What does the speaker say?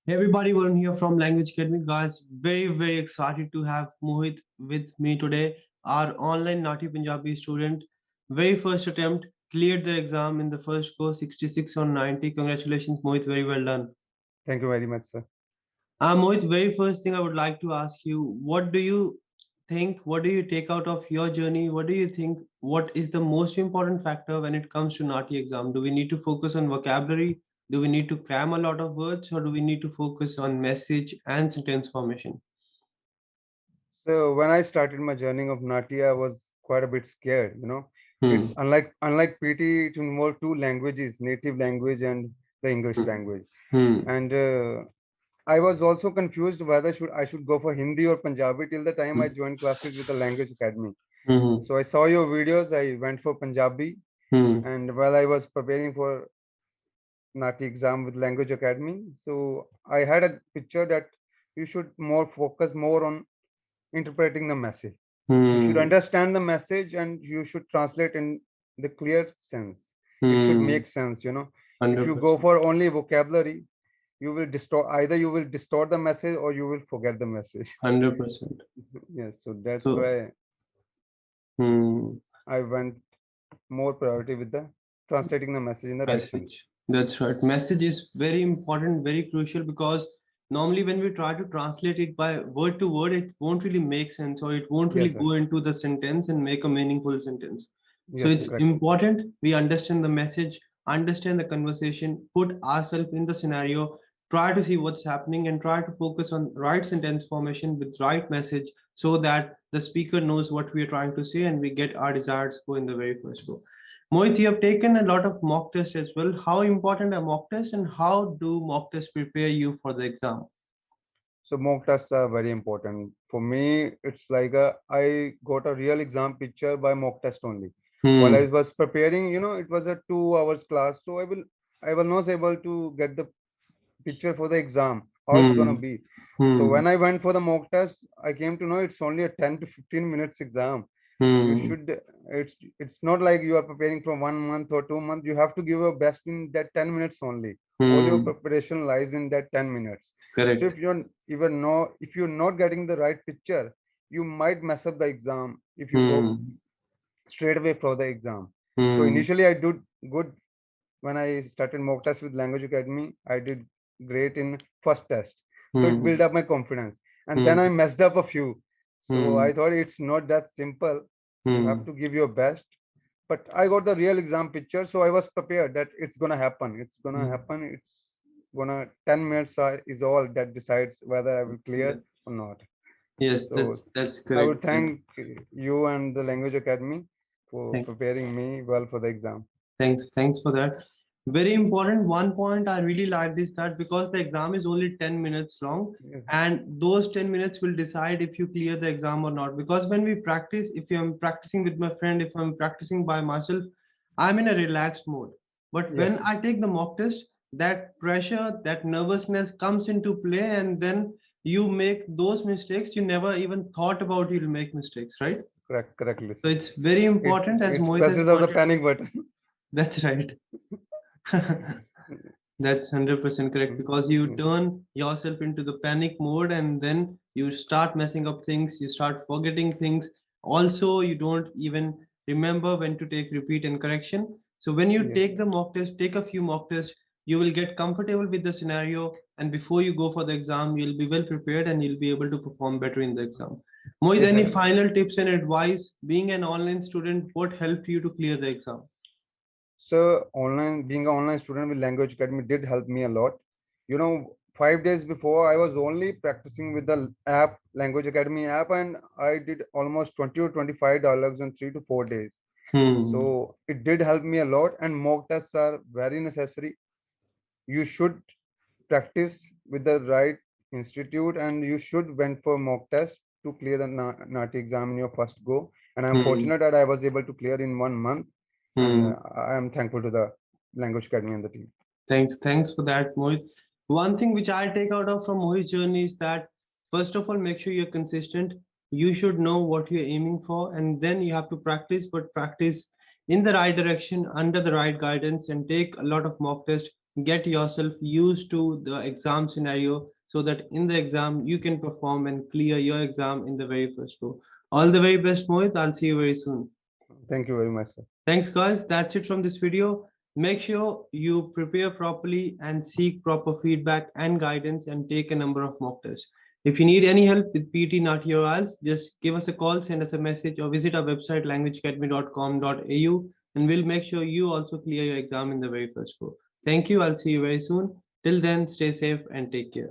Hey everybody, Varun here from Language Academy. Guys, very excited to have Mohit with me today. Our online Nati Punjabi student, very first attempt, cleared the exam in the first go, 66 on 90. Congratulations, Mohit. Very well done. Thank you very much, sir. Mohit, very first thing I would like to ask you, what do you think? What do you take out of your journey? What do you think? What is the most important factor when it comes to Nati exam? Do we need to focus on vocabulary? Do we need to cram a lot of words, or do we need to focus on message and sentence formation? So when I started my journey of Nati, I was quite a bit scared. It's Hmm. unlike PT, it involved two languages, native language and the English language. Hmm. And I was also confused whether I should go for Hindi or Punjabi till the time I joined classes with the language academy. Hmm. So I saw your videos, I went for Punjabi, Hmm. and while I was preparing for Nati exam with language academy, so I had a picture that you should more focus more on interpreting the message. You should Hmm. understand the message and you should translate in the clear sense. It should Hmm. make sense. If you go 100%. for only vocabulary, you will distort, either you will distort the message or you will forget the message. 100%. Yes, so that's So, why hmm. I went more priority with the translating the message in the right sense. Message. That's right. Message is very important, very crucial because normally when we try to translate it by word to word, it won't really make sense or it won't really Yes, sir. go into the sentence and make a meaningful sentence. So Yes, it's correct. important we understand the message, understand the conversation, put ourselves in the scenario, try to see what's happening and try to focus on right sentence formation with right message so that the speaker knows what we are trying to say and we get our desired score in the very first go. Mohit, you have taken a lot of mock tests as well. How important are mock tests and how do mock tests prepare you for the exam? So mock tests are very important. For me, it's like I got a real exam picture by mock test only. While I Hmm. was preparing, it was a 2 hours class, so I will not able to get the picture for the exam, how it's gonna Hmm. be. So Hmm. when I went for the mock test, I came to know it's only a 10 to 15 minutes exam. You Hmm. should it's not like you are preparing from 1 month or 2 months. You have to give your best in that 10 minutes only. All your Hmm. preparation lies in that 10 minutes. So Correct. if you're not getting the right picture, you might mess up the exam if you go Hmm. straight away for the exam. So Hmm. initially I did good. When I started mock test with language academy, I did great in first test, so it Hmm. built up my confidence. And then I Hmm. messed up a few, so I Hmm. thought it's not that simple. You have Hmm. to give your best. But I got the real exam picture, so I was prepared that it's gonna happen. It's gonna Hmm. happen. It's gonna 10 minutes is all that decides whether I will clear That- or not. Yes, So that's I would correct. thank you and the language academy for Thank, preparing me well for the exam. thanks for that. Very important. One point I really liked is that because the exam is only 10 minutes long, Yes, and those 10 minutes will decide if you clear the exam or not. Because when we practice, if I'm practicing with my friend, if I'm practicing by myself, I'm in a relaxed mode. But yes, when I take the mock test, that pressure, that nervousness comes into play, and then you make those mistakes you never even thought about you'll make mistakes, right? correctly. So it's very It important as it Mohit has presses of the pointed. panic button. That's right. That's 100% correct because you turn yourself into the panic mode and then you start messing up things, you start forgetting things. Also, you don't even remember when to take repeat and correction. So, when you Yes, take the mock test, take a few mock tests, you will get comfortable with the scenario. And before you go for the exam, you'll be well prepared and you'll be able to perform better in the exam. Mohit, yes, any sir. final tips and advice? Being an online student, what helped you to clear the exam? So being an online student with Language Academy did help me a lot. 5 days before I was only practicing with the app, Language Academy app, and I did almost $20 to $25 in 3 to 4 days. Hmm. So it did help me a lot, and mock tests are very necessary. You should practice with the right institute and you should went for mock test to clear the NATI exam in your first go. And I'm Hmm. fortunate that I was able to clear in 1 month. And Hmm. I am thankful to the Language Academy and the team. Thanks for that, Mohit. One thing which I take out of from Mohit's journey is that first of all, make sure you're consistent. You should know what you're aiming for, and then you have to practice, but practice in the right direction, under the right guidance, and take a lot of mock tests. get yourself used to the exam scenario so that in the exam you can perform and clear your exam in the very first go. All the very best, Mohit. I'll see you very soon. Thank you very much, sir. Thanks, guys. That's it from this video. Make sure you prepare properly and seek proper feedback and guidance and take a number of mock tests. If you need any help with PT, NAT, or IELTS, just give us a call, send us a message, or visit our website languageacademy.com.au, and we'll make sure you also clear your exam in the very first go. Thank you. I'll see you very soon. Till then, stay safe and take care.